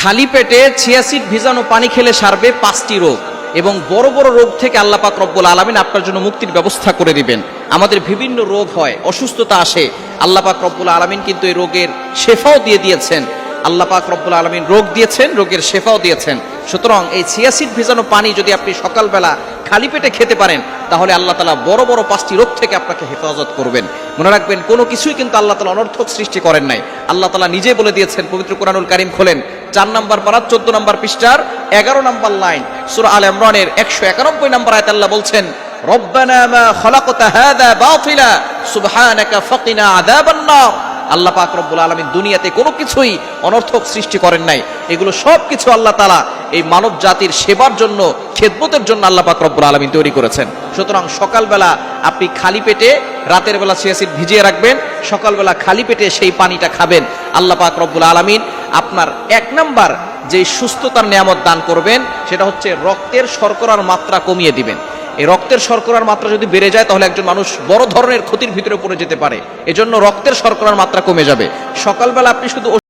খালি পেটে chia seed ভিজানো পানি খেলে সারবে 5টি রোগ এবং বড় বড় রোগ থেকে আল্লাহ পাক রব্বুল আলামিন আপনার জন্য মুক্তির ব্যবস্থা করে দিবেন। আমাদের বিভিন্ন রোগ হয়, অসুস্থতা আসে, আল্লাহ পাক রব্বুল আলামিন কিন্তু এই রোগের শেফাও দিয়ে দিয়েছেন। আল্লাহ পাক রব্বুল আলামিন রোগ দিয়েছেন, রোগের শেফাও দিয়েছেন। সুতরাং এই চিয়া সিড ভিজানো পানি যদি আপনি সকালবেলা খালি পেটে খেতে পারেন তাহলে আল্লাহ তাআলা বড় বড় 5টি রোগ থেকে আপনাকে হেফাজত করবেন। মনে রাখবেন, কোনো কিছুই কিন্তু আল্লাহ তাআলা অনর্থক সৃষ্টি করেন নাই। আল্লাহ তাআলা নিজে বলে দিয়েছেন, পবিত্র কোরআনুল কারীম খোলেন 4 নম্বর পারা 14 নম্বর পৃষ্ঠার 11 নম্বর লাইন, সূরা আলে ইমরানের 191 নম্বর আয়াতে আল্লাহ বলছেন, রব্বানা মা খালাকতা হাযা বাতিলা সুবহানাকা ফাকিনা আযাবান নার। আল্লাহ পাক রব্বুল আলামিন দুনিয়াতে কোনো কিছুই অনর্থক সৃষ্টি করেন নাই। এগুলো সব কিছু আল্লাহ তাআলা এই মানব জাতির সেবার জন্য, খেদমতের জন্য আল্লাহ পাক রব্বুল আলামিন তৈরি করেছেন। সুতরাং সকালবেলা আপনি খালি পেটে, রাতের বেলা চিয়া সিড ভিজিয়ে রাখবেন, সকালবেলা খালি পেটে সেই পানিটা খাবেন। আল্লাহ পাক রব্বুল আলামিন আপনার 1 নাম্বার যে সুস্থতার নিয়ামত দান করবেন সেটা হচ্ছে রক্তের শর্করার মাত্রা কমিয়ে দিবেন। এই রক্তের শর্করার মাত্রা যদি বেড়ে যায় তাহলে একজন মানুষ বড় ধরনের ক্ষতির ভিতরে পড়ে যেতে পারে। এজন্য রক্তের শর্করার মাত্রা কমে যাবে। সকালবেলা আপনি শুধু